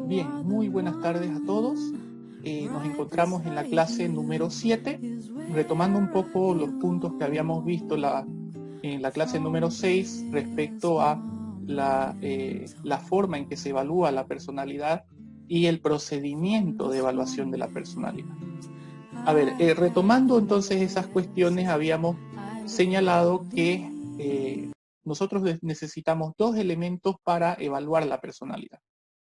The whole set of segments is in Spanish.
Bien, muy buenas tardes a todos. Nos encontramos en la clase número 7, retomando un poco los puntos que habíamos visto en la clase número 6 respecto a la forma en que se evalúa la personalidad y el procedimiento de evaluación de la personalidad. A ver, retomando entonces esas cuestiones, habíamos señalado que nosotros necesitamos dos elementos para evaluar la personalidad.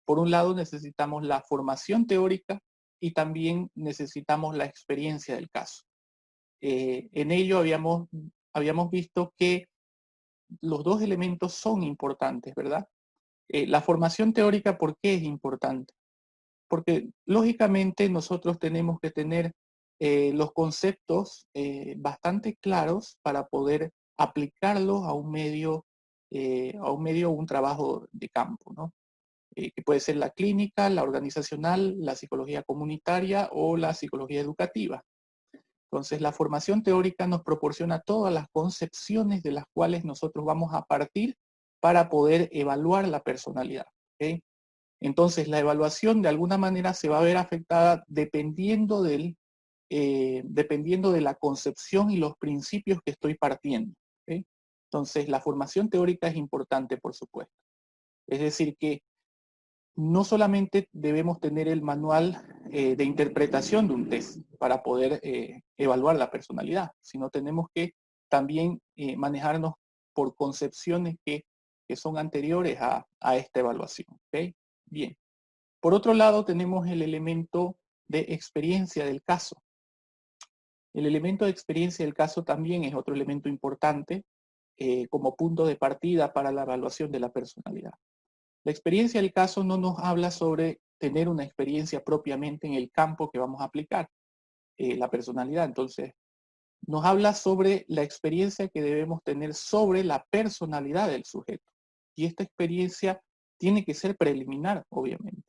Por un lado, necesitamos la formación teórica y también necesitamos la experiencia del caso. En ello habíamos visto que los dos elementos son importantes, ¿verdad? La formación teórica, ¿por qué es importante? Porque lógicamente nosotros tenemos que tener los conceptos bastante claros para poder aplicarlos a un medio, un trabajo de campo, ¿no? Que puede ser la clínica, la organizacional, la psicología comunitaria o la psicología educativa. Entonces, la formación teórica nos proporciona todas las concepciones de las cuales nosotros vamos a partir para poder evaluar la personalidad. ¿Okay? Entonces, la evaluación de alguna manera se va a ver afectada dependiendo de la concepción y los principios que estoy partiendo. ¿Okay? Entonces, la formación teórica es importante, por supuesto. Es decir, que no solamente debemos tener el manual de interpretación de un test para poder evaluar la personalidad, sino tenemos que también manejarnos por concepciones que son anteriores a esta evaluación. ¿Okay? Bien. Por otro lado, tenemos el elemento de experiencia del caso. El elemento de experiencia del caso también es otro elemento importante como punto de partida para la evaluación de la personalidad. La experiencia del caso no nos habla sobre tener una experiencia propiamente en el campo que vamos a aplicar, la personalidad. Entonces, nos habla sobre la experiencia que debemos tener sobre la personalidad del sujeto. Y esta experiencia tiene que ser preliminar, obviamente.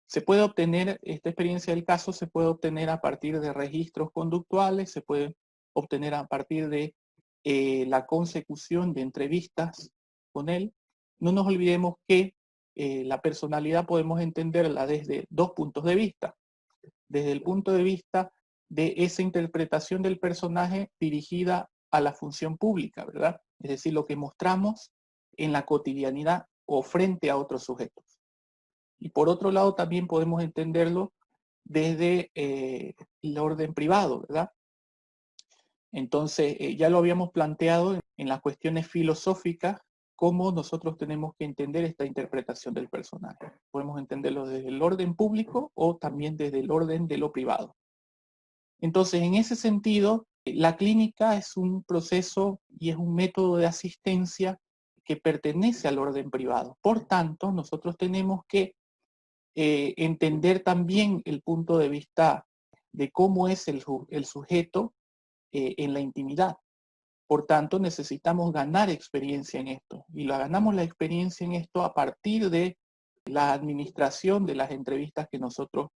Esta experiencia del caso se puede obtener a partir de registros conductuales, se puede obtener a partir de la consecución de entrevistas con él. No nos olvidemos que la personalidad podemos entenderla desde dos puntos de vista. Desde el punto de vista de esa interpretación del personaje dirigida a la función pública, ¿verdad? Es decir, lo que mostramos en la cotidianidad o frente a otros sujetos. Y por otro lado también podemos entenderlo desde el orden privado, ¿verdad? Entonces, ya lo habíamos planteado en las cuestiones filosóficas, cómo nosotros tenemos que entender esta interpretación del personaje. Podemos entenderlo desde el orden público o también desde el orden de lo privado. Entonces, en ese sentido, la clínica es un proceso y es un método de asistencia que pertenece al orden privado. Por tanto, nosotros tenemos que entender también el punto de vista de cómo es el sujeto en la intimidad. Por tanto, necesitamos ganar experiencia en esto. Y ganamos la experiencia en esto a partir de la administración de las entrevistas que nosotros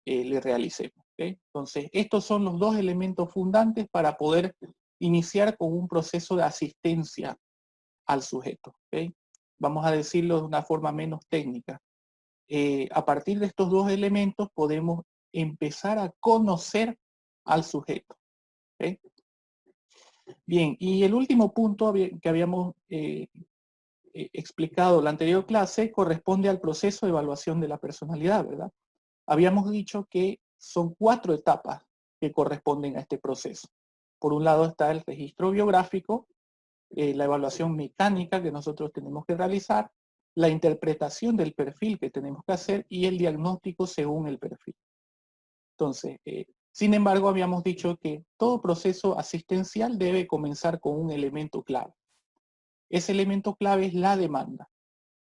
le realicemos. ¿Okay? Entonces, estos son los dos elementos fundantes para poder iniciar con un proceso de asistencia al sujeto. ¿Okay? Vamos a decirlo de una forma menos técnica. A partir de estos dos elementos podemos empezar a conocer al sujeto. ¿Okay? Bien, y el último punto que habíamos explicado en la anterior clase corresponde al proceso de evaluación de la personalidad, ¿verdad? Habíamos dicho que son 4 etapas que corresponden a este proceso. Por un lado está el registro biográfico, la evaluación mecánica que nosotros tenemos que realizar, la interpretación del perfil que tenemos que hacer y el diagnóstico según el perfil. Entonces, sin embargo, habíamos dicho que todo proceso asistencial debe comenzar con un elemento clave. Ese elemento clave es la demanda.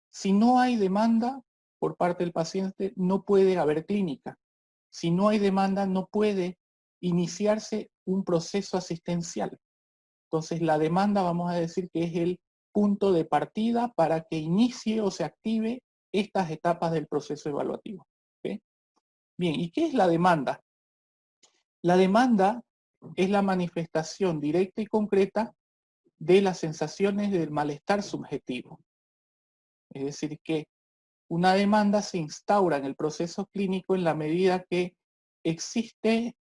Si no hay demanda por parte del paciente, no puede haber clínica. Si no hay demanda, no puede iniciarse un proceso asistencial. Entonces, la demanda vamos a decir que es el punto de partida para que inicie o se active estas etapas del proceso evaluativo. ¿Okay? Bien, ¿y qué es la demanda? La demanda es la manifestación directa y concreta de las sensaciones del malestar subjetivo. Es decir, que una demanda se instaura en el proceso clínico en la medida que existe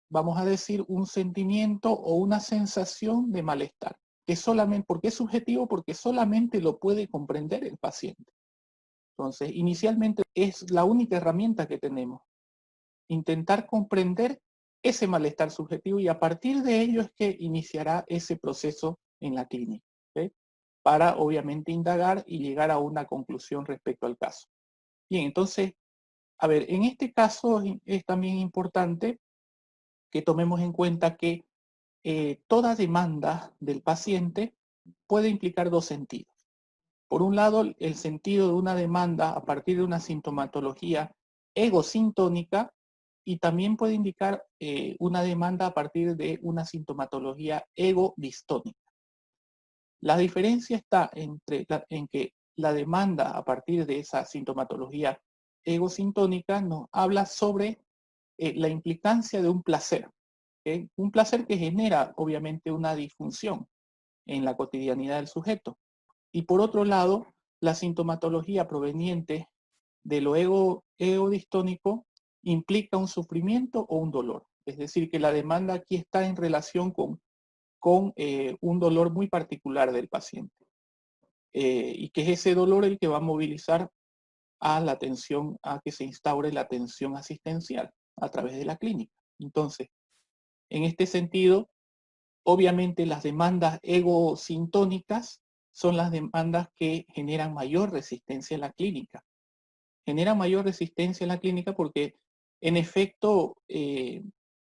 vamos a decir, un sentimiento o una sensación de malestar, que solamente, porque es subjetivo, porque solamente lo puede comprender el paciente. Entonces, inicialmente es la única herramienta que tenemos, intentar comprender ese malestar subjetivo y a partir de ello es que iniciará ese proceso en la clínica, ¿okay? Para obviamente indagar y llegar a una conclusión respecto al caso. Bien, entonces, a ver, en este caso es también importante que tomemos en cuenta que toda demanda del paciente puede implicar dos sentidos. Por un lado, el sentido de una demanda a partir de una sintomatología egosintónica y también puede indicar una demanda a partir de una sintomatología egodistónica. La diferencia está en que la demanda a partir de esa sintomatología egosintónica nos habla sobre la implicancia de un placer. ¿Okay? Un placer que genera obviamente una disfunción en la cotidianidad del sujeto. Y por otro lado, la sintomatología proveniente de lo egodistónico implica un sufrimiento o un dolor. Es decir, que la demanda aquí está en relación con un dolor muy particular del paciente. Y que es ese dolor el que va a movilizar a la atención, a que se instaure la atención asistencial a través de la clínica. Entonces, en este sentido, obviamente las demandas egosintónicas son las demandas que generan mayor resistencia en la clínica. Generan mayor resistencia en la clínica porque en efecto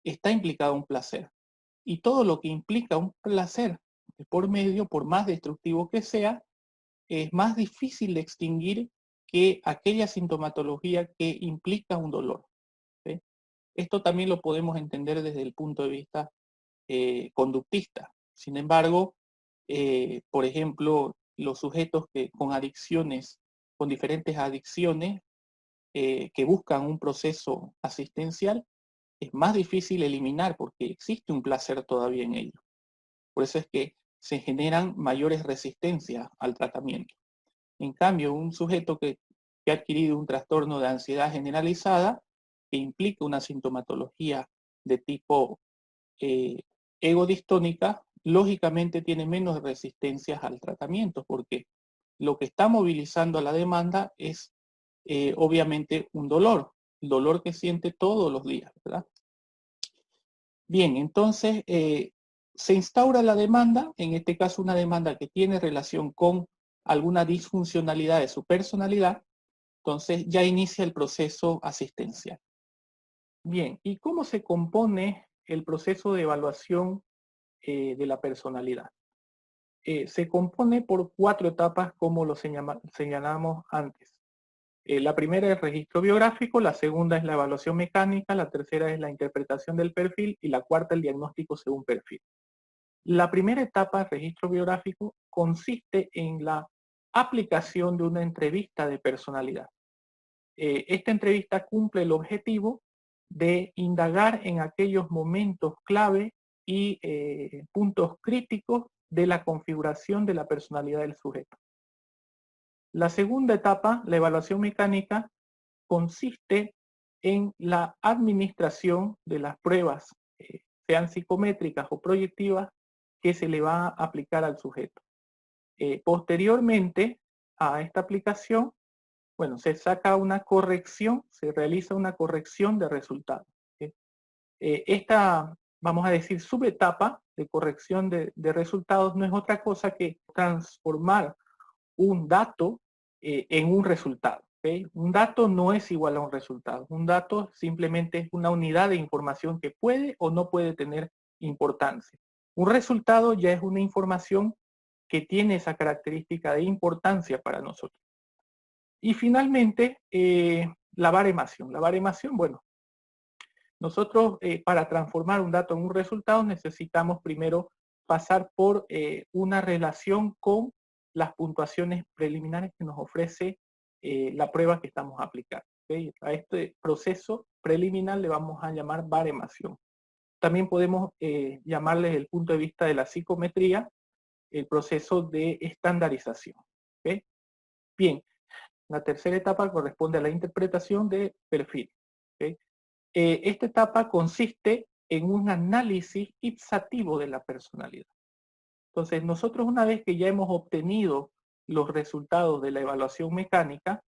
está implicado un placer. Y todo lo que implica un placer por medio, por más destructivo que sea, es más difícil de extinguir que aquella sintomatología que implica un dolor. ¿Sí? Esto también lo podemos entender desde el punto de vista conductista. Sin embargo, por ejemplo, los sujetos que con adicciones, con diferentes adicciones, que buscan un proceso asistencial, es más difícil eliminar porque existe un placer todavía en ello. Por eso es que se generan mayores resistencias al tratamiento. En cambio, un sujeto que ha adquirido un trastorno de ansiedad generalizada, que implica una sintomatología de tipo egodistónica, lógicamente tiene menos resistencias al tratamiento, porque lo que está movilizando a la demanda es obviamente un dolor, el dolor que siente todos los días, ¿verdad? Bien, entonces se instaura la demanda, en este caso una demanda que tiene relación con alguna disfuncionalidad de su personalidad, entonces ya inicia el proceso asistencial. Bien, ¿y cómo se compone el proceso de evaluación de la personalidad? Se compone por 4 etapas como lo señalamos antes. La primera es el registro biográfico, la segunda es la evaluación mecánica, la tercera es la interpretación del perfil y la cuarta el diagnóstico según perfil. La primera etapa, el registro biográfico, consiste en la aplicación de una entrevista de personalidad. Esta entrevista cumple el objetivo de indagar en aquellos momentos clave y puntos críticos de la configuración de la personalidad del sujeto. La segunda etapa, la evaluación mecánica, consiste en la administración de las pruebas, sean psicométricas o proyectivas, que se le va a aplicar al sujeto. Posteriormente a esta aplicación, bueno, se saca una corrección, se realiza una corrección de resultados. ¿Sí? Esta, vamos a decir, subetapa de corrección de resultados no es otra cosa que transformar un dato en un resultado. ¿Okay? Un dato no es igual a un resultado. Un dato simplemente es una unidad de información que puede o no puede tener importancia. Un resultado ya es una información que tiene esa característica de importancia para nosotros. Y finalmente, la baremación. La baremación, bueno, nosotros para transformar un dato en un resultado necesitamos primero pasar por una relación con las puntuaciones preliminares que nos ofrece la prueba que estamos aplicando. ¿Okay? A este proceso preliminar le vamos a llamar baremación. También podemos llamarle desde el punto de vista de la psicometría el proceso de estandarización. ¿Okay? Bien, la tercera etapa corresponde a la interpretación de perfil. ¿Okay? Esta etapa consiste en un análisis ipsativo de la personalidad. Entonces, nosotros una vez que ya hemos obtenido los resultados de la evaluación mecánica,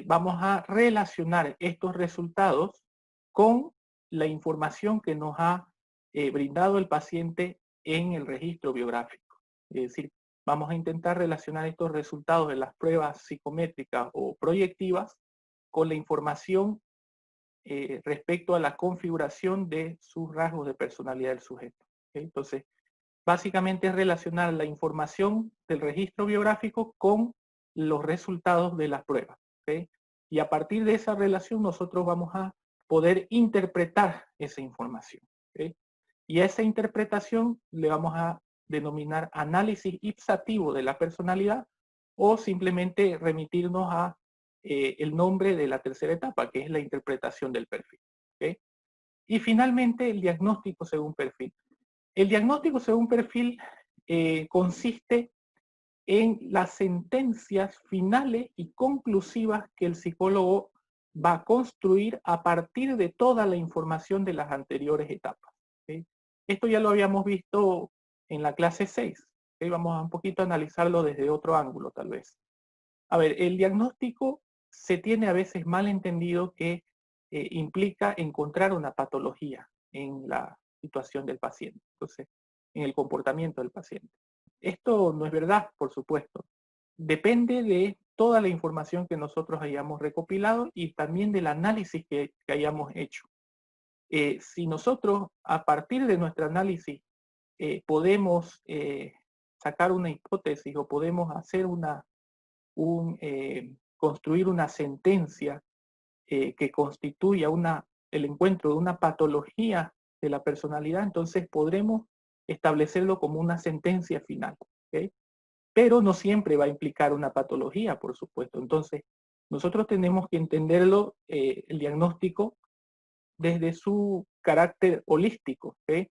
vamos a relacionar estos resultados con la información que nos ha brindado el paciente en el registro biográfico. Es decir, vamos a intentar relacionar estos resultados de las pruebas psicométricas o proyectivas con la información respecto a la configuración de sus rasgos de personalidad del sujeto. ¿Okay? Entonces, básicamente es relacionar la información del registro biográfico con los resultados de las pruebas. ¿Okay? Y a partir de esa relación nosotros vamos a poder interpretar esa información. ¿Okay? Y a esa interpretación le vamos a denominar análisis ipsativo de la personalidad o simplemente remitirnos a el nombre de la tercera etapa, que es la interpretación del perfil. ¿Okay? Y finalmente el diagnóstico según perfil. El diagnóstico según perfil consiste en las sentencias finales y conclusivas que el psicólogo va a construir a partir de toda la información de las anteriores etapas. ¿Okay? Esto ya lo habíamos visto en la clase 6. ¿Okay? Vamos a un poquito a analizarlo desde otro ángulo, tal vez. A ver, el diagnóstico se tiene a veces mal entendido que implica encontrar una patología en la situación del paciente, entonces, en el comportamiento del paciente. Esto no es verdad, por supuesto. Depende de toda la información que nosotros hayamos recopilado y también del análisis que hayamos hecho. Si nosotros, a partir de nuestro análisis, podemos sacar una hipótesis o podemos hacer construir una sentencia que constituya el encuentro de una patología de la personalidad, entonces podremos establecerlo como una sentencia final. ¿Okay? Pero no siempre va a implicar una patología, por supuesto. Entonces, nosotros tenemos que entenderlo, el diagnóstico, desde su carácter holístico. ¿Okay?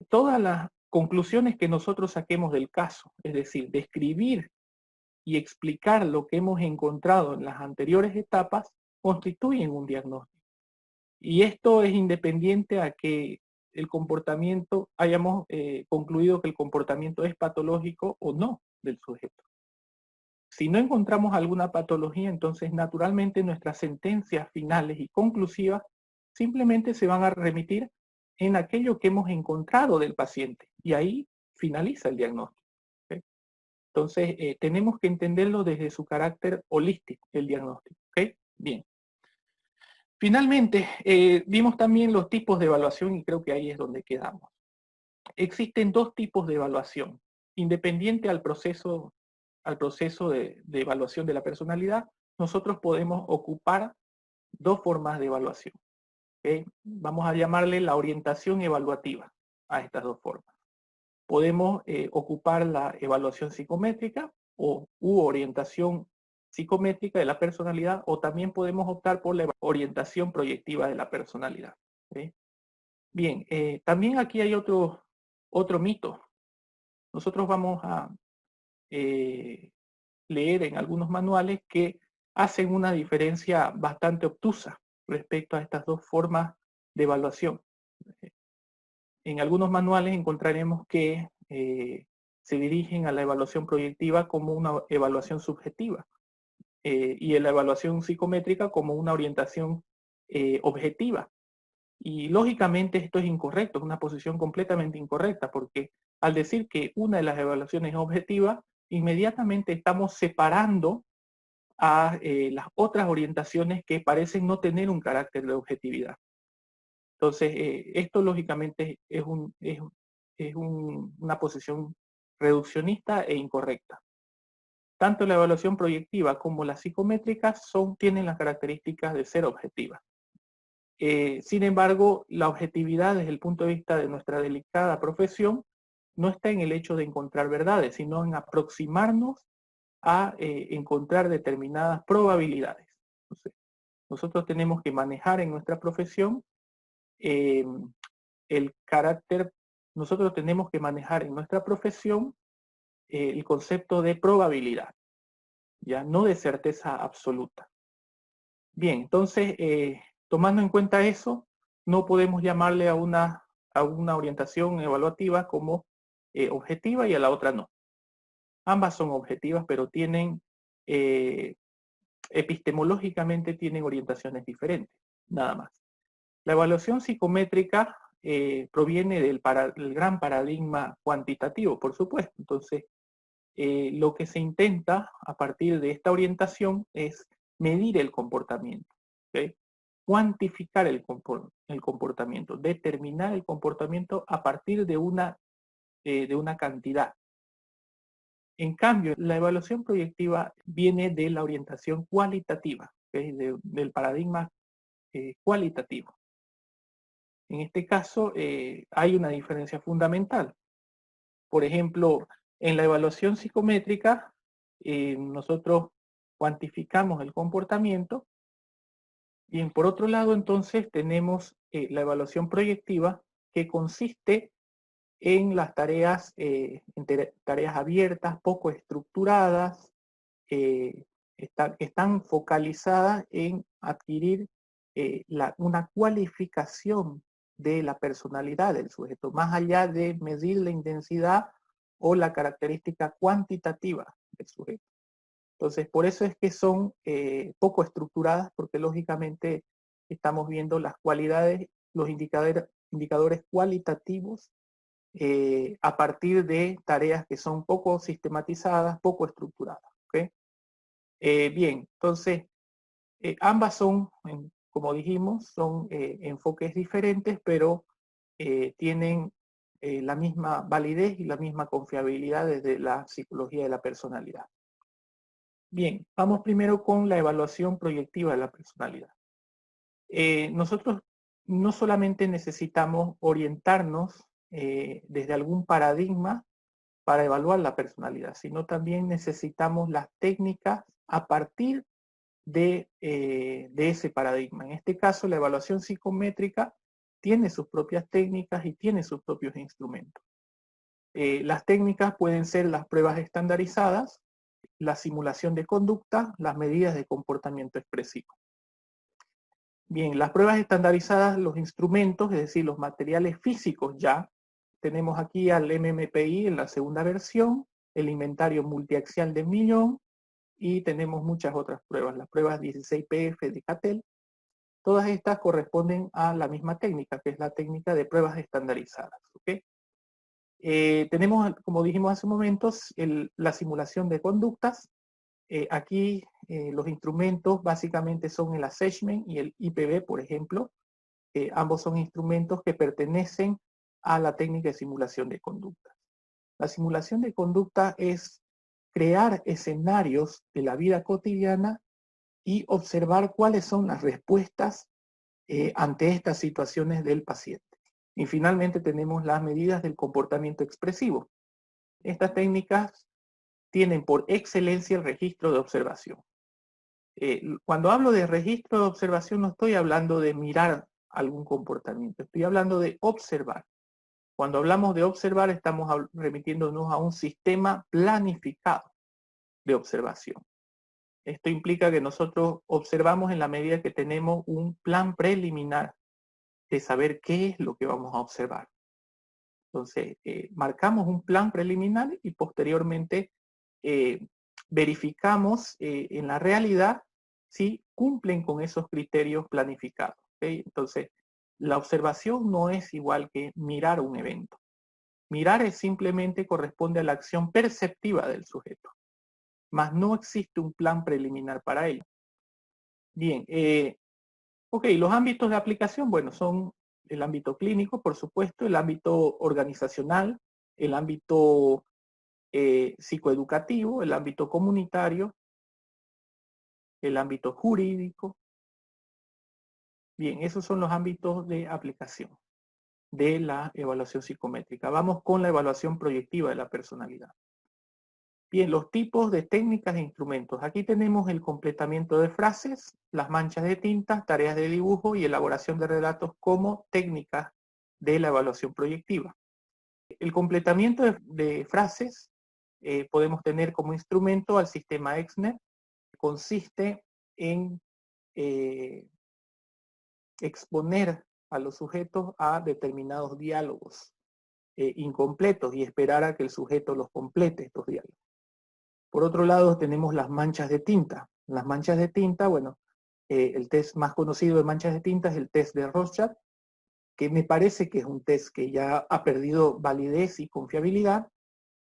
Todas las conclusiones que nosotros saquemos del caso, es decir, describir y explicar lo que hemos encontrado en las anteriores etapas, constituyen un diagnóstico. Y esto es independiente a que el comportamiento, hayamos concluido que el comportamiento es patológico o no del sujeto. Si no encontramos alguna patología, entonces naturalmente nuestras sentencias finales y conclusivas simplemente se van a remitir en aquello que hemos encontrado del paciente. Y ahí finaliza el diagnóstico. ¿Okay? Entonces, tenemos que entenderlo desde su carácter holístico, el diagnóstico. ¿Okay? Bien. Finalmente, vimos también los tipos de evaluación y creo que ahí es donde quedamos. Existen dos tipos de evaluación. Independiente al proceso de evaluación de la personalidad, nosotros podemos ocupar dos formas de evaluación. ¿Okay? Vamos a llamarle la orientación evaluativa a estas dos formas. Podemos ocupar la evaluación psicométrica u orientación psicométrica de la personalidad, o también podemos optar por la orientación proyectiva de la personalidad. ¿Okay? Bien, también aquí hay otro mito. Nosotros vamos a leer en algunos manuales que hacen una diferencia bastante obtusa respecto a estas dos formas de evaluación. En algunos manuales encontraremos que se dirigen a la evaluación proyectiva como una evaluación subjetiva y a la evaluación psicométrica como una orientación objetiva. Y lógicamente esto es incorrecto, es una posición completamente incorrecta, porque al decir que una de las evaluaciones es objetiva, inmediatamente estamos separando a las otras orientaciones que parecen no tener un carácter de objetividad. Entonces, esto lógicamente es una posición reduccionista e incorrecta. Tanto la evaluación proyectiva como la psicométrica tienen las características de ser objetivas. Sin embargo, la objetividad desde el punto de vista de nuestra delicada profesión no está en el hecho de encontrar verdades, sino en aproximarnos a encontrar determinadas probabilidades. Entonces, nosotros tenemos que manejar en nuestra profesión el carácter, nosotros tenemos que manejar en nuestra profesión el concepto de probabilidad. ya no de certeza absoluta. Bien, entonces, tomando en cuenta eso, no podemos llamarle a una orientación evaluativa como objetiva y a la otra no. Ambas son objetivas, pero tienen, epistemológicamente tienen orientaciones diferentes, nada más. La evaluación psicométrica proviene del gran paradigma cuantitativo, por supuesto. Entonces, lo que se intenta a partir de esta orientación es medir el comportamiento, ¿okay? Cuantificar el comportamiento, determinar el comportamiento a partir de una cantidad. En cambio, la evaluación proyectiva viene de la orientación cualitativa, ¿okay? Del paradigma cualitativo. En este caso, hay una diferencia fundamental. Por ejemplo, en la evaluación psicométrica, nosotros cuantificamos el comportamiento. Bien, por otro lado, entonces, tenemos la evaluación proyectiva, que consiste en las tareas, tareas abiertas, poco estructuradas, que están focalizadas en adquirir una cualificación de la personalidad del sujeto, más allá de medir la intensidad o la característica cuantitativa del sujeto. Entonces, por eso es que son poco estructuradas, porque lógicamente estamos viendo las cualidades, los indicadores cualitativos a partir de tareas que son poco sistematizadas, poco estructuradas. ¿Okay? Bien, entonces, ambas son, como dijimos, son enfoques diferentes, pero tienen la misma validez y la misma confiabilidad desde la psicología de la personalidad. Bien, vamos primero con la evaluación proyectiva de la personalidad. Nosotros no solamente necesitamos orientarnos desde algún paradigma para evaluar la personalidad, sino también necesitamos las técnicas a partir de ese paradigma. En este caso, la evaluación psicométrica tiene sus propias técnicas y tiene sus propios instrumentos. Las técnicas pueden ser las pruebas estandarizadas, la simulación de conducta, las medidas de comportamiento expresivo. Bien, las pruebas estandarizadas, los instrumentos, es decir, los materiales físicos ya. Tenemos aquí al MMPI en la segunda versión, el inventario multiaxial de Millón, y tenemos muchas otras pruebas, las pruebas 16PF de Cattell. Todas estas corresponden a la misma técnica, que es la técnica de pruebas estandarizadas. ¿Okay? Tenemos, como dijimos hace momentos, la simulación de conductas. Aquí los instrumentos básicamente son el assessment y el IPB, por ejemplo. Ambos son instrumentos que pertenecen a la técnica de simulación de conductas. La simulación de conducta es crear escenarios de la vida cotidiana y observar cuáles son las respuestas ante estas situaciones del paciente. Y finalmente tenemos las medidas del comportamiento expresivo. Estas técnicas tienen por excelencia el registro de observación. Cuando hablo de registro de observación no estoy hablando de mirar algún comportamiento, estoy hablando de observar. Cuando hablamos de observar estamos remitiéndonos a un sistema planificado de observación. Esto implica que nosotros observamos en la medida que tenemos un plan preliminar de saber qué es lo que vamos a observar. Entonces, marcamos un plan preliminar y posteriormente verificamos en la realidad si cumplen con esos criterios planificados. ¿Okay? Entonces, la observación no es igual que mirar un evento. Mirar es simplemente corresponde a la acción perceptiva del sujeto, mas no existe un plan preliminar para ello. Bien, ok, los ámbitos de aplicación, bueno, son el ámbito clínico, por supuesto, el ámbito organizacional, el ámbito psicoeducativo, el ámbito comunitario, el ámbito jurídico. Bien, esos son los ámbitos de aplicación de la evaluación psicométrica. Vamos con la evaluación proyectiva de la personalidad. Bien, los tipos de técnicas e instrumentos. Aquí tenemos el completamiento de frases, las manchas de tinta, tareas de dibujo y elaboración de relatos como técnicas de la evaluación proyectiva. El completamiento de frases podemos tener como instrumento al sistema Exner, que consiste en exponer a los sujetos a determinados diálogos incompletos y esperar a que el sujeto los complete, estos diálogos. Por otro lado, tenemos las manchas de tinta. Las manchas de tinta, bueno, el test más conocido de manchas de tinta es el test de Rorschach, que me parece que es un test que ya ha perdido validez y confiabilidad,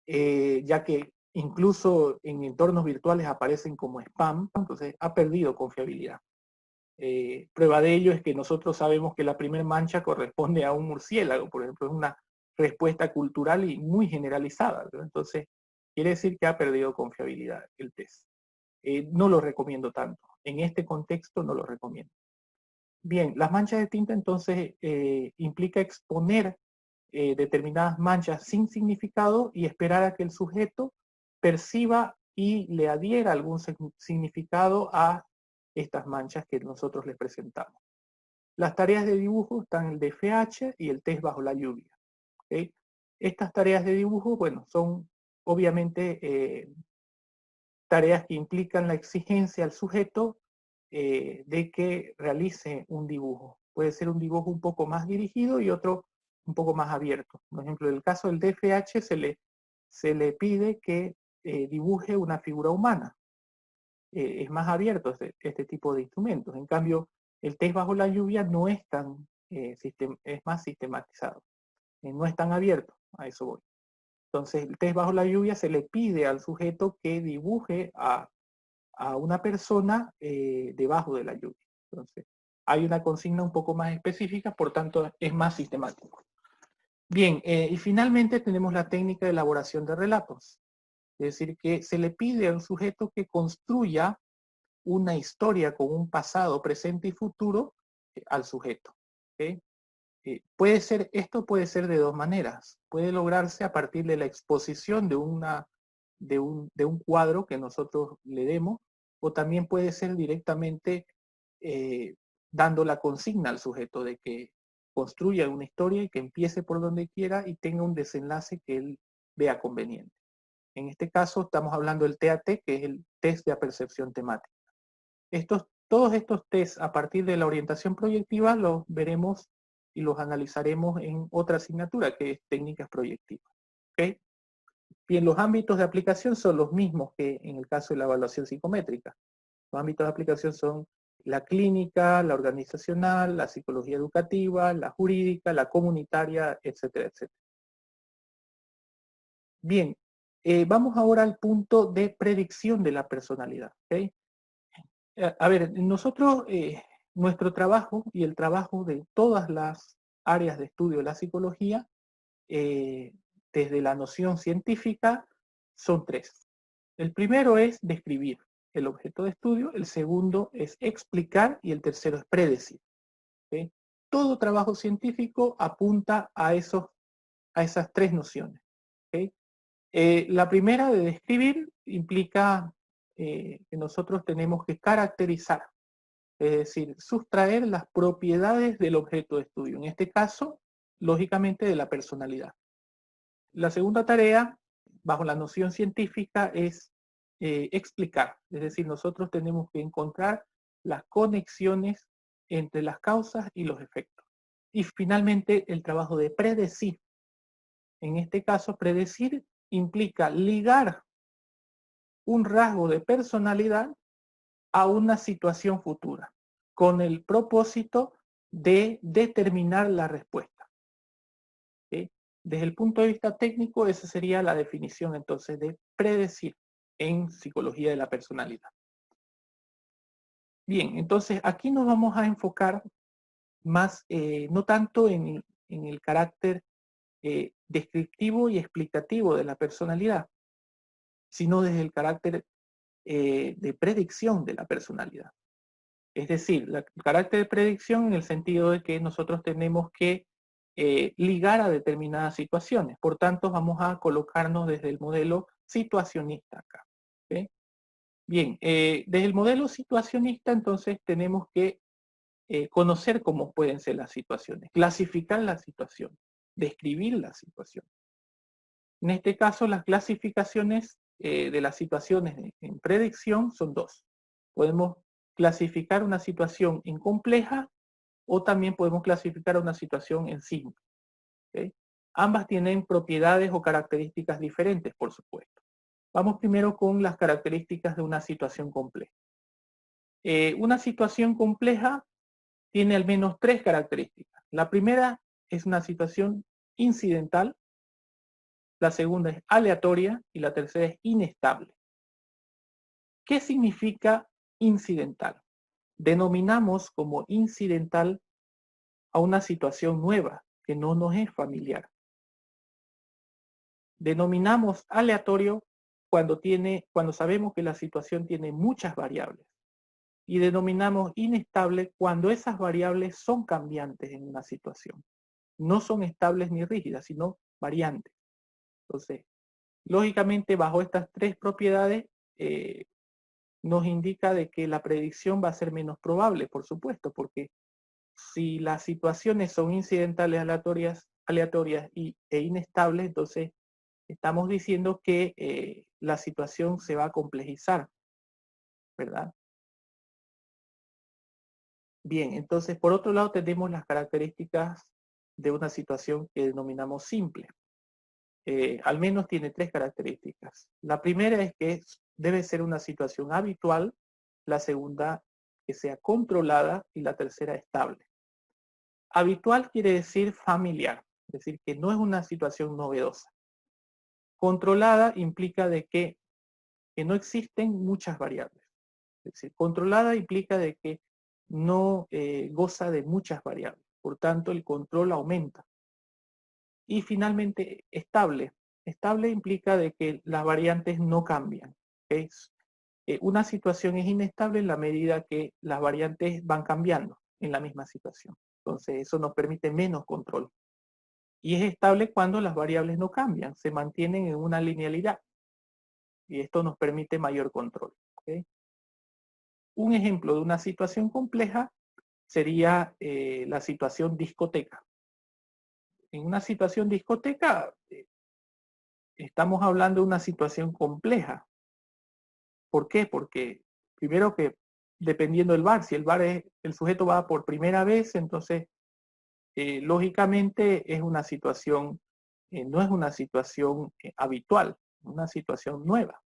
ya que incluso en entornos virtuales aparecen como spam, entonces ha perdido confiabilidad. Prueba de ello es que nosotros sabemos que la primera mancha corresponde a un murciélago, por ejemplo, es una respuesta cultural y muy generalizada, ¿verdad? Entonces, quiere decir que ha perdido confiabilidad el test. No lo recomiendo tanto. En este contexto no lo recomiendo. Bien, las manchas de tinta entonces implica exponer determinadas manchas sin significado y esperar a que el sujeto perciba y le adhiera algún significado a estas manchas que nosotros les presentamos. Las tareas de dibujo están el DFH y el test bajo la lluvia. ¿Okay? Estas tareas de dibujo, bueno, son obviamente tareas que implican la exigencia al sujeto de que realice un dibujo. Puede ser un dibujo un poco más dirigido y otro un poco más abierto. Por ejemplo, en el caso del DFH se le pide que dibuje una figura humana. Es más abierto este tipo de instrumentos. En cambio, el test bajo la lluvia no es tan, es más sistematizado. No es tan abierto, a eso voy. Entonces, el test bajo la lluvia se le pide al sujeto que dibuje a una persona debajo de la lluvia. Entonces, hay una consigna un poco más específica, por tanto, es más sistemático. Bien, y finalmente tenemos la técnica de elaboración de relatos. Es decir, que se le pide al sujeto que construya una historia con un pasado, presente y futuro al sujeto. ¿Okay? Esto puede ser de dos maneras. Puede lograrse a partir de la exposición de un cuadro que nosotros le demos, o también puede ser directamente dando la consigna al sujeto de que construya una historia y que empiece por donde quiera y tenga un desenlace que él vea conveniente. En este caso estamos hablando del TAT, que es el test de apercepción temática. Todos estos tests a partir de la orientación proyectiva los veremos y los analizaremos en otra asignatura que es técnicas proyectivas. ¿Okay? Bien, los ámbitos de aplicación son los mismos que en el caso de la evaluación psicométrica. Los ámbitos de aplicación son la clínica, la organizacional, la psicología educativa, la jurídica, la comunitaria, etcétera, etcétera. Bien, vamos ahora al punto de predicción de la personalidad. ¿Okay? A ver, nosotros, nuestro trabajo y el trabajo de todas las áreas de estudio de la psicología, desde la noción científica, son tres. El primero es describir el objeto de estudio, el segundo es explicar y el tercero es predecir. ¿Okay? Todo trabajo científico apunta a esas tres nociones. ¿Okay? La primera de describir implica que nosotros tenemos que caracterizar, es decir, sustraer las propiedades del objeto de estudio, en este caso, lógicamente, de la personalidad. La segunda tarea, bajo la noción científica, es explicar, es decir, nosotros tenemos que encontrar las conexiones entre las causas y los efectos. Y finalmente, el trabajo de predecir. En este caso, predecir implica ligar un rasgo de personalidad a una situación futura, con el propósito de determinar la respuesta. ¿Sí? Desde el punto de vista técnico, esa sería la definición entonces de predecir en psicología de la personalidad. Bien, entonces aquí nos vamos a enfocar más, no tanto en el carácter descriptivo y explicativo de la personalidad, sino desde el carácter de predicción de la personalidad. Es decir, el carácter de predicción en el sentido de que nosotros tenemos que ligar a determinadas situaciones. Por tanto, vamos a colocarnos desde el modelo situacionista acá. ¿Okay? Bien, desde el modelo situacionista entonces tenemos que conocer cómo pueden ser las situaciones, clasificar la situación, describir la situación. En este caso, las clasificaciones de las situaciones en predicción son dos. Podemos clasificar una situación en compleja o también podemos clasificar una situación en simple. ¿Okay? Ambas tienen propiedades o características diferentes, por supuesto. Vamos primero con las características de una situación compleja. Una situación compleja tiene al menos tres características. La primera es una situación incidental, la segunda es aleatoria y la tercera es inestable. ¿Qué significa incidental? Denominamos como incidental a una situación nueva que no nos es familiar. Denominamos aleatorio cuando sabemos que la situación tiene muchas variables. Y denominamos inestable cuando esas variables son cambiantes en una situación. No son estables ni rígidas, sino variantes. Entonces, lógicamente, bajo estas tres propiedades, nos indica de que la predicción va a ser menos probable, por supuesto, porque si las situaciones son incidentales, aleatorias e inestables, entonces estamos diciendo que la situación se va a complejizar, ¿verdad? Bien, entonces por otro lado tenemos las características de una situación que denominamos simple. Al menos tiene tres características. La primera es que debe ser una situación habitual, la segunda que sea controlada y la tercera estable. Habitual quiere decir familiar, es decir, que no es una situación novedosa. Controlada implica de que no existen muchas variables. Es decir, controlada implica de que no goza de muchas variables. Por tanto, el control aumenta. Y finalmente, estable. Estable implica de que las variantes no cambian. Una situación es inestable en la medida que las variantes van cambiando en la misma situación. Entonces, eso nos permite menos control. Y es estable cuando las variables no cambian, se mantienen en una linealidad. Y esto nos permite mayor control. ¿Okay? Un ejemplo de una situación compleja sería la situación discoteca. En una situación discoteca estamos hablando de una situación compleja. ¿Por qué? Porque primero que dependiendo del bar, si el sujeto va por primera vez, entonces lógicamente es una situación, no es una situación habitual, una situación nueva.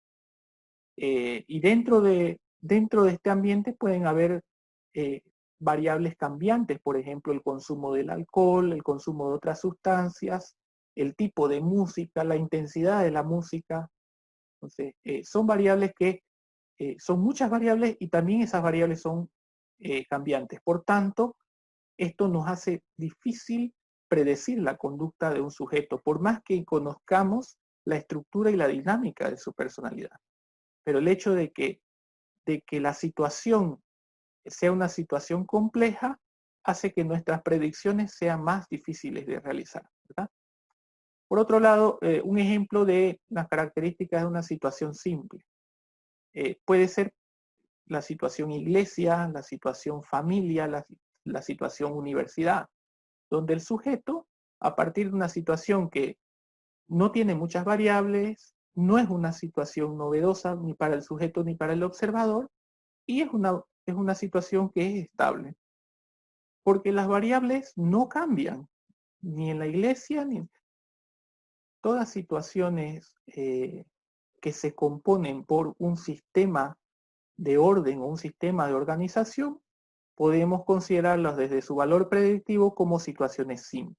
Y dentro de este ambiente pueden haber variables cambiantes, por ejemplo, el consumo del alcohol, el consumo de otras sustancias, el tipo de música, la intensidad de la música. Entonces, son variables que son muchas variables y también esas variables son cambiantes. Por tanto, esto nos hace difícil predecir la conducta de un sujeto, por más que conozcamos la estructura y la dinámica de su personalidad. Pero el hecho de que la situación sea una situación compleja hace que nuestras predicciones sean más difíciles de realizar, ¿verdad? Por otro lado, un ejemplo de las características de una situación simple. Puede ser la situación iglesia, la situación familia, la situación universidad, donde el sujeto, a partir de una situación que no tiene muchas variables, no es una situación novedosa ni para el sujeto ni para el observador, y es una situación que es estable. Porque las variables no cambian, ni en la iglesia, ni en todas situaciones que se componen por un sistema de orden o un sistema de organización, podemos considerarlas desde su valor predictivo como situaciones simples.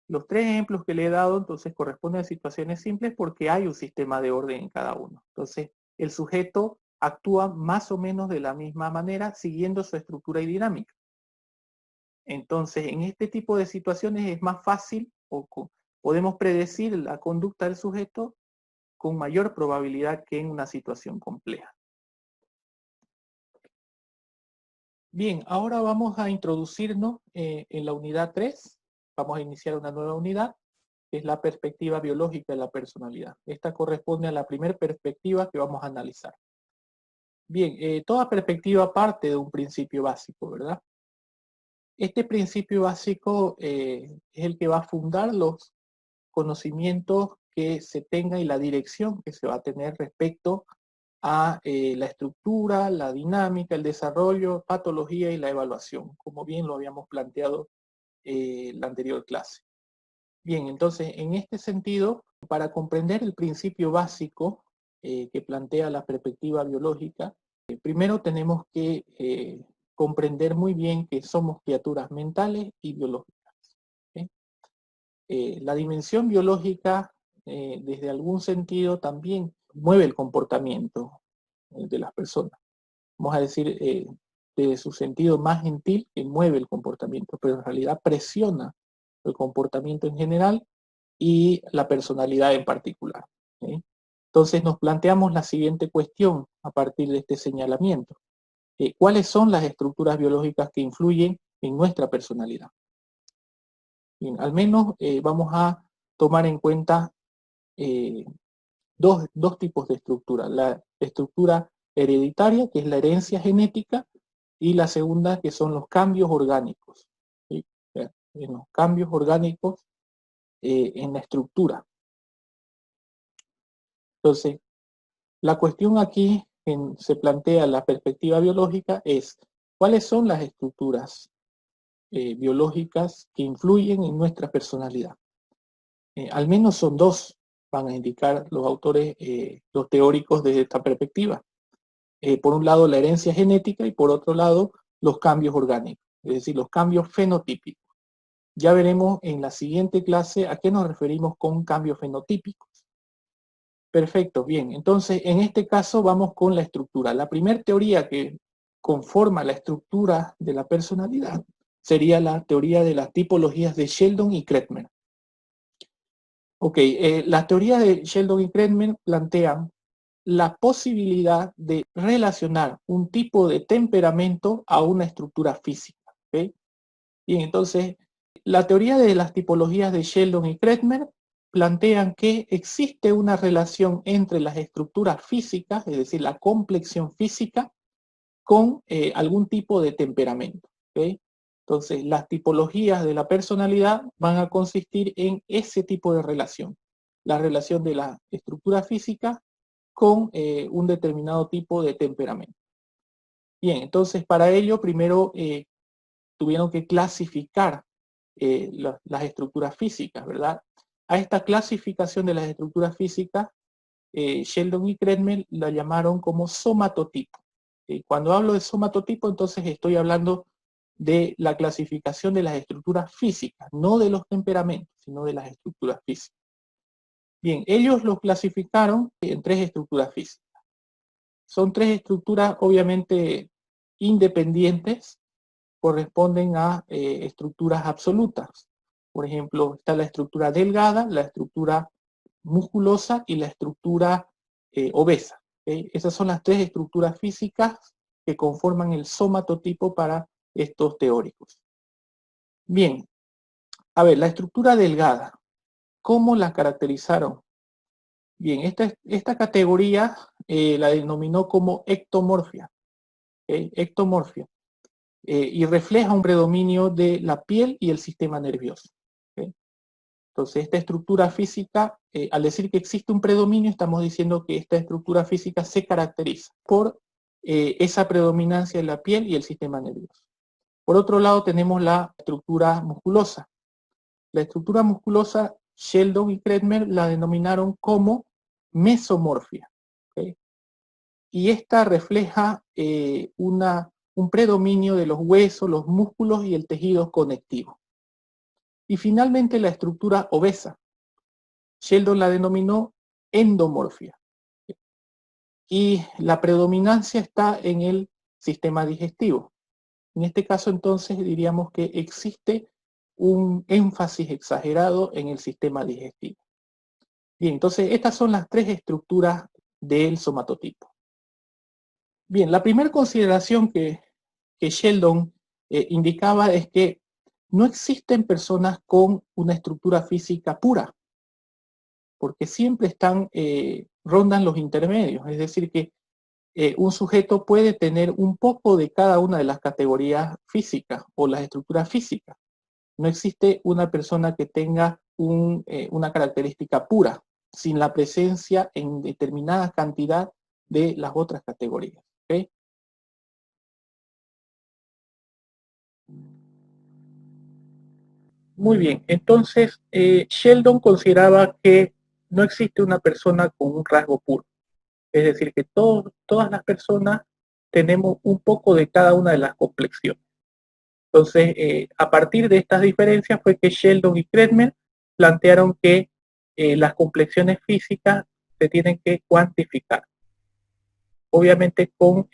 Los tres ejemplos que le he dado entonces corresponden a situaciones simples porque hay un sistema de orden en cada uno. Entonces, el sujeto actúa más o menos de la misma manera siguiendo su estructura y dinámica. Entonces, en este tipo de situaciones es más fácil podemos predecir la conducta del sujeto con mayor probabilidad que en una situación compleja. Bien, ahora vamos a introducirnos en la unidad 3. Vamos a iniciar una nueva unidad, que es la perspectiva biológica de la personalidad. Esta corresponde a la primera perspectiva que vamos a analizar. Bien, toda perspectiva parte de un principio básico, ¿verdad? Este principio básico es el que va a fundar conocimientos que se tenga y la dirección que se va a tener respecto a la estructura, la dinámica, el desarrollo, patología y la evaluación, como bien lo habíamos planteado en la anterior clase. Bien, entonces, en este sentido, para comprender el principio básico que plantea la perspectiva biológica, primero tenemos que comprender muy bien que somos criaturas mentales y biológicas. ¿Sí? La dimensión biológica, desde algún sentido, también mueve el comportamiento de las personas. Vamos a decir, desde su sentido más gentil, que mueve el comportamiento, pero en realidad presiona el comportamiento en general y la personalidad en particular. ¿Sí? Entonces nos planteamos la siguiente cuestión a partir de este señalamiento. ¿Cuáles son las estructuras biológicas que influyen en nuestra personalidad? Bien, al menos vamos a tomar en cuenta dos tipos de estructura. La estructura hereditaria, que es la herencia genética, y la segunda, que son los cambios orgánicos. ¿Sí? En los cambios orgánicos en la estructura. Entonces, la cuestión aquí se plantea la perspectiva biológica es, ¿cuáles son las estructuras biológicas que influyen en nuestra personalidad? Al menos son dos, van a indicar los autores, los teóricos desde esta perspectiva. Por un lado, la herencia genética y por otro lado, los cambios orgánicos, es decir, los cambios fenotípicos. Ya veremos en la siguiente clase a qué nos referimos con cambios fenotípicos. Perfecto, bien. Entonces, en este caso vamos con la estructura. La primera teoría que conforma la estructura de la personalidad sería la teoría de las tipologías de Sheldon y Kretschmer. Ok, la teoría de Sheldon y Kretschmer plantean la posibilidad de relacionar un tipo de temperamento a una estructura física. ¿Okay? Bien, entonces, la teoría de las tipologías de Sheldon y Kretschmer plantean que existe una relación entre las estructuras físicas, es decir, la complexión física, con algún tipo de temperamento. ¿Okay? Entonces, las tipologías de la personalidad van a consistir en ese tipo de relación. La relación de la estructura física con un determinado tipo de temperamento. Bien, entonces para ello primero tuvieron que clasificar las estructuras físicas, ¿verdad? A esta clasificación de las estructuras físicas, Sheldon y Kretschmer la llamaron como somatotipo. Cuando hablo de somatotipo, entonces estoy hablando de la clasificación de las estructuras físicas, no de los temperamentos, sino de las estructuras físicas. Bien, ellos los clasificaron en tres estructuras físicas. Son tres estructuras obviamente independientes, corresponden a estructuras absolutas. Por ejemplo, está la estructura delgada, la estructura musculosa y la estructura obesa. ¿Okay? Esas son las tres estructuras físicas que conforman el somatotipo para estos teóricos. Bien, a ver, la estructura delgada, ¿cómo la caracterizaron? Bien, esta categoría la denominó como ectomorfia. ¿Okay? Ectomorfia. Y refleja un predominio de la piel y el sistema nervioso. ¿Okay? Entonces, esta estructura física, al decir que existe un predominio, estamos diciendo que esta estructura física se caracteriza por esa predominancia de la piel y el sistema nervioso. Por otro lado, tenemos la estructura musculosa. La estructura musculosa, Sheldon y Kretschmer la denominaron como mesomorfia. ¿Okay? Y esta refleja un predominio de los huesos, los músculos y el tejido conectivo. Y finalmente la estructura obesa. Sheldon la denominó endomorfia. Y la predominancia está en el sistema digestivo. En este caso entonces diríamos que existe un énfasis exagerado en el sistema digestivo. Bien, entonces estas son las tres estructuras del somatotipo. Bien, la primera consideración que Sheldon indicaba es que no existen personas con una estructura física pura, porque siempre rondan los intermedios, es decir que un sujeto puede tener un poco de cada una de las categorías físicas o las estructuras físicas. No existe una persona que tenga una característica pura, sin la presencia en determinada cantidad de las otras categorías. ¿Okay? Muy bien, entonces Sheldon consideraba que no existe una persona con un rasgo puro. Es decir, que todas las personas tenemos un poco de cada una de las complexiones. Entonces, a partir de estas diferencias fue que Sheldon y Kretschmer plantearon que las complexiones físicas se tienen que cuantificar. Obviamente con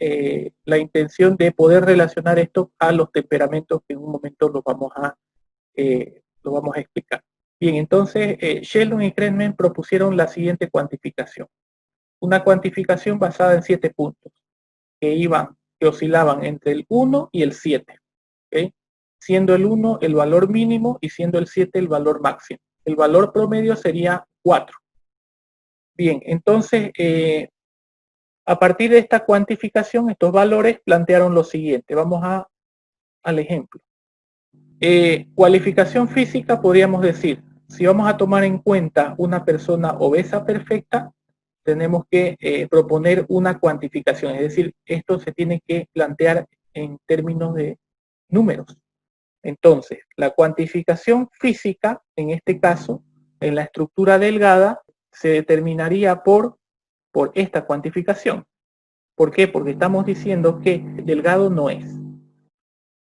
la intención de poder relacionar esto a los temperamentos que en un momento lo vamos a explicar. Bien, entonces Sheldon y Kretschmer propusieron la siguiente cuantificación. Una cuantificación basada en 7 puntos que oscilaban entre el 1 y el 7. ¿Okay? Siendo el 1 el valor mínimo y siendo el 7 el valor máximo. El valor promedio sería 4. Bien, entonces, a partir de esta cuantificación, estos valores plantearon lo siguiente. Vamos al ejemplo. Cualificación física, podríamos decir, si vamos a tomar en cuenta una persona obesa perfecta, tenemos que proponer una cuantificación, es decir, esto se tiene que plantear en términos de números. Entonces, la cuantificación física, en este caso, en la estructura delgada, se determinaría por esta cuantificación. ¿Por qué? Porque estamos diciendo que delgado no es.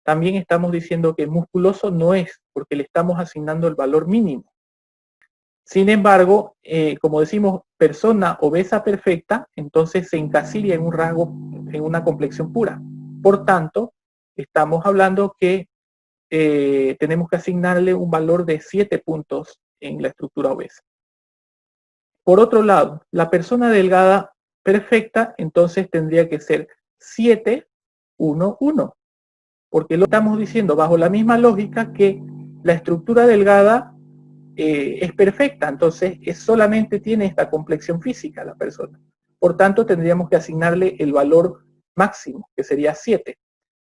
También estamos diciendo que musculoso no es, porque le estamos asignando el valor mínimo. Sin embargo, como decimos persona obesa perfecta, entonces se encasilla en un rasgo, en una complexión pura. Por tanto, estamos hablando que tenemos que asignarle un valor de 7 puntos en la estructura obesa. Por otro lado, la persona delgada perfecta, entonces tendría que ser 7, 1, 1. Porque lo estamos diciendo bajo la misma lógica que la estructura delgada es perfecta, entonces solamente tiene esta complexión física la persona. Por tanto, tendríamos que asignarle el valor máximo, que sería 7.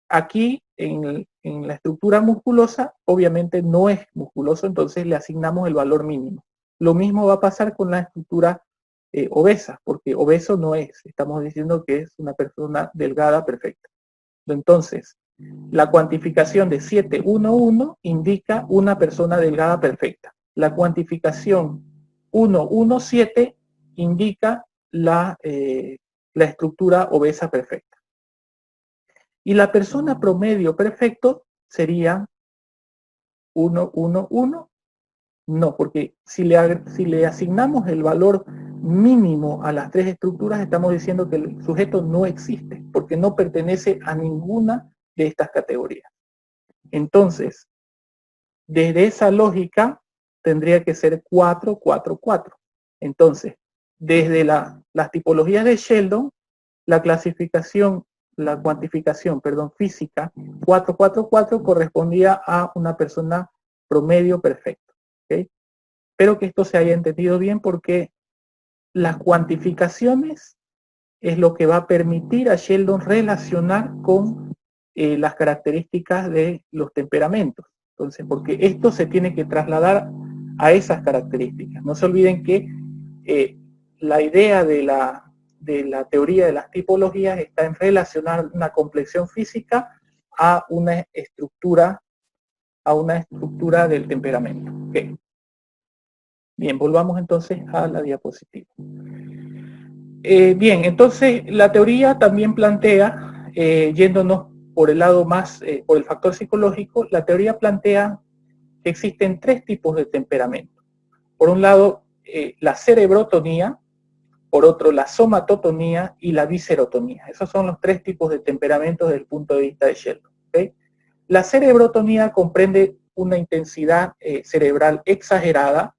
Aquí, en la estructura musculosa, obviamente no es musculoso, entonces le asignamos el valor mínimo. Lo mismo va a pasar con la estructura obesa, porque obeso no es. Estamos diciendo que es una persona delgada perfecta. Entonces, la cuantificación de 711 indica una persona delgada perfecta. La cuantificación 117 indica la estructura obesa perfecta. Y la persona promedio perfecto sería 111. No, porque si le asignamos el valor mínimo a las tres estructuras, estamos diciendo que el sujeto no existe, porque no pertenece a ninguna de estas categorías. Entonces, desde esa lógica, tendría que ser 4, 4, 4. Entonces, desde las tipologías de Sheldon, la cuantificación física 4, 4, 4 correspondía a una persona promedio perfecto. ¿Okay? Espero que esto se haya entendido bien porque las cuantificaciones es lo que va a permitir a Sheldon relacionar con las características de los temperamentos. Entonces, porque esto se tiene que trasladar a esas características. No se olviden que la idea de la teoría de las tipologías está en relacionar una complexión física a una estructura del temperamento. Okay. Bien, volvamos entonces a la diapositiva. Bien, entonces la teoría también plantea, yéndonos por el lado más, por el factor psicológico, la teoría plantea que existen tres tipos de temperamento. Por un lado, la cerebrotonía, por otro, la somatotonía y la viscerotonía. Esos son los tres tipos de temperamentos desde el punto de vista de Sheldon. ¿Okay? La cerebrotonía comprende una intensidad cerebral exagerada,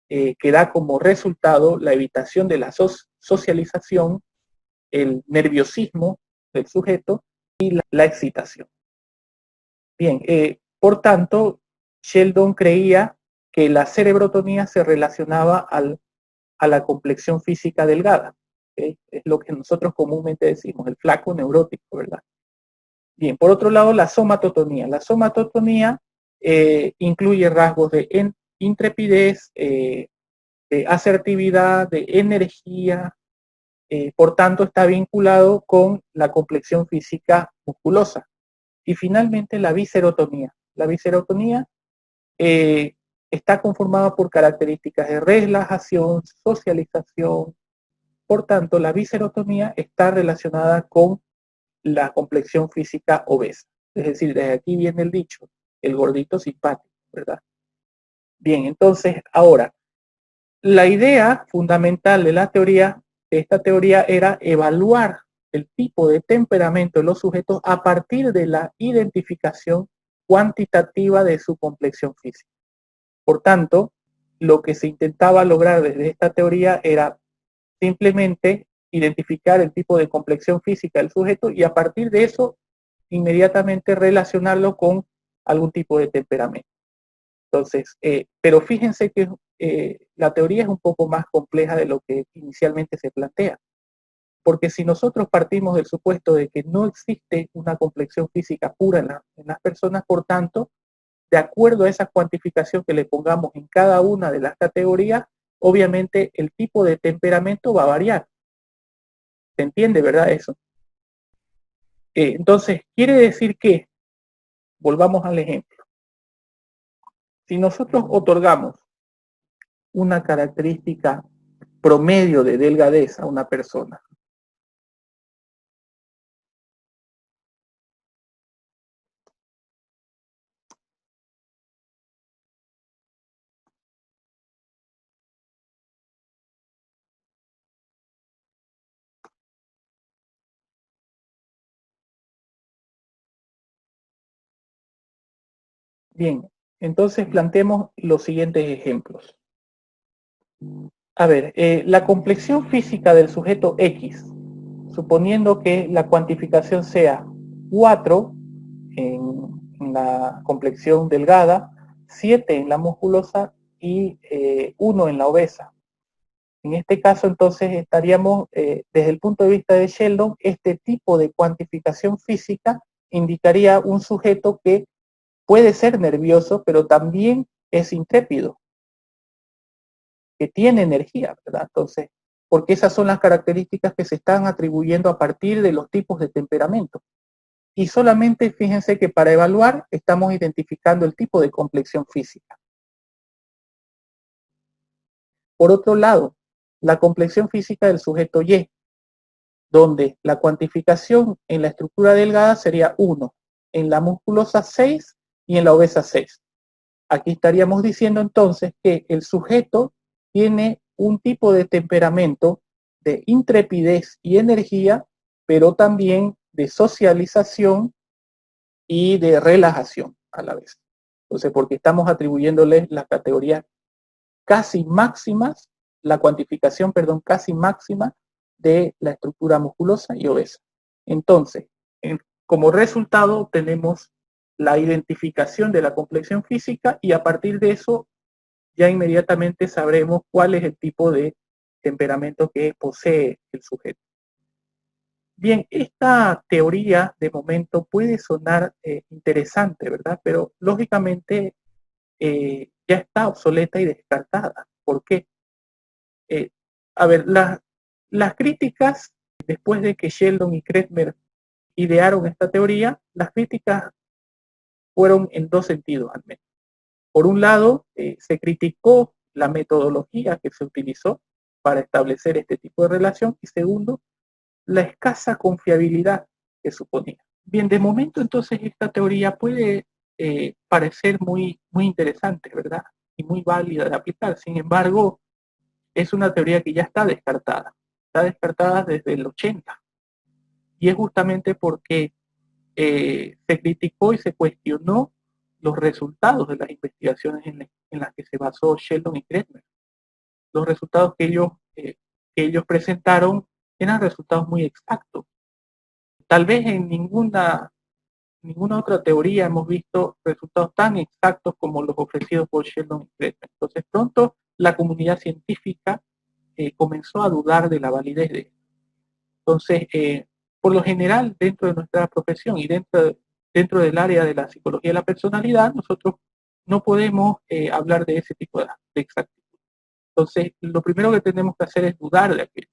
que da como resultado la evitación de la socialización, el nerviosismo del sujeto y la excitación. Bien, por tanto, Sheldon creía que la cerebrotonía se relacionaba a la complexión física delgada. ¿Okay? Es lo que nosotros comúnmente decimos, el flaco neurótico, ¿verdad? Bien, por otro lado, la somatotonía. La somatotonía incluye rasgos de intrepidez, de asertividad, de energía. Por tanto, está vinculado con la complexión física musculosa. Y finalmente, la biserotonía. La biserotonía está conformada por características de relajación, socialización. Por tanto, la biserotonía está relacionada con la complexión física obesa. Es decir, desde aquí viene el dicho, el gordito simpático, ¿verdad? Bien, entonces, ahora, la idea fundamental de esta teoría era evaluar el tipo de temperamento de los sujetos a partir de la identificación cuantitativa de su complexión física. Por tanto, lo que se intentaba lograr desde esta teoría era simplemente identificar el tipo de complexión física del sujeto y a partir de eso inmediatamente relacionarlo con algún tipo de temperamento. Entonces, pero fíjense que la teoría es un poco más compleja de lo que inicialmente se plantea, porque si nosotros partimos del supuesto de que no existe una complexión física pura en las personas, por tanto, de acuerdo a esa cuantificación que le pongamos en cada una de las categorías, obviamente el tipo de temperamento va a variar. ¿Se entiende, verdad, eso? Entonces, quiere decir que, volvamos al ejemplo, si nosotros otorgamos una característica promedio de delgadez a una persona, bien, entonces planteemos los siguientes ejemplos. A ver, la complexión física del sujeto X, suponiendo que la cuantificación sea 4 en la complexión delgada, 7 en la musculosa y 1 en la obesa. En este caso, entonces, estaríamos, desde el punto de vista de Sheldon, este tipo de cuantificación física indicaría un sujeto que puede ser nervioso, pero también es intrépido, que tiene energía, ¿verdad? Entonces, porque esas son las características que se están atribuyendo a partir de los tipos de temperamento. Y solamente fíjense que para evaluar estamos identificando el tipo de complexión física. Por otro lado, la complexión física del sujeto Y, donde la cuantificación en la estructura delgada sería 1, en la musculosa 6 y en la obesa 6. Aquí estaríamos diciendo entonces que el sujeto tiene un tipo de temperamento de intrepidez y energía, pero también de socialización y de relajación a la vez. Entonces, porque estamos atribuyéndole las categorías casi máximas, la cuantificación, perdón, casi máxima de la estructura musculosa y obesa. Entonces, como resultado tenemos la identificación de la complexión física y a partir de eso ya inmediatamente sabremos cuál es el tipo de temperamento que posee el sujeto. Bien, esta teoría de momento puede sonar interesante, ¿verdad? Pero lógicamente ya está obsoleta y descartada. ¿Por qué? Eh, a ver, las críticas, después de que Sheldon y Kretschmer idearon esta teoría, las críticas fueron en dos sentidos al menos. Por un lado, se criticó la metodología que se utilizó para establecer este tipo de relación y segundo, la escasa confiabilidad que suponía. Bien, de momento entonces esta teoría puede parecer muy interesante, ¿verdad? Y muy válida de aplicar. Sin embargo, es una teoría que ya está descartada. Está descartada desde el 80. Y es justamente porque se criticó y se cuestionó los resultados de las investigaciones en las que se basó Sheldon y Kretschmer. Los resultados que ellos presentaron eran resultados muy exactos. Tal vez en ninguna otra teoría hemos visto resultados tan exactos como los ofrecidos por Sheldon y Kretschmer. Entonces pronto la comunidad científica comenzó a dudar de la validez de esto. Entonces, por lo general, dentro de nuestra profesión y dentro del área de la psicología de la personalidad, nosotros no podemos hablar de ese tipo de exactitud. Entonces, lo primero que tenemos que hacer es dudar de aquello.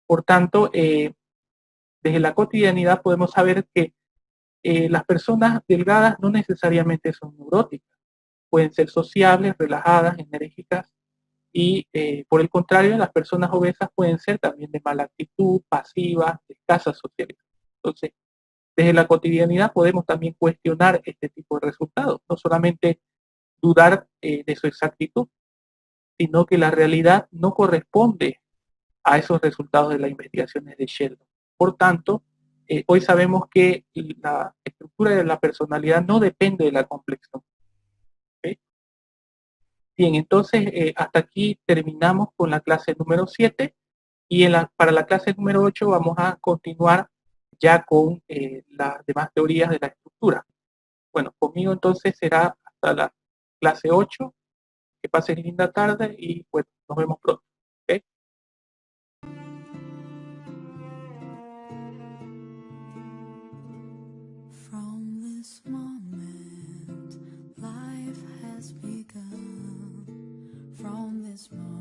Por tanto, desde la cotidianidad podemos saber que las personas delgadas no necesariamente son neuróticas. Pueden ser sociables, relajadas, enérgicas y por el contrario, las personas obesas pueden ser también de mala actitud, pasivas, de escasa socialización. Entonces, desde la cotidianidad podemos también cuestionar este tipo de resultados, no solamente dudar de su exactitud, sino que la realidad no corresponde a esos resultados de las investigaciones de Sheldon. Por tanto, hoy sabemos que la estructura de la personalidad no depende de la complexión. ¿Okay? Bien, entonces hasta aquí terminamos con la clase número 7 y para la clase número 8 vamos a continuar ya con las demás teorías de la estructura. Bueno, conmigo entonces será hasta la clase 8. Que pasen linda tarde y bueno, nos vemos pronto. ¿Okay? From this moment, life has begun. From this moment.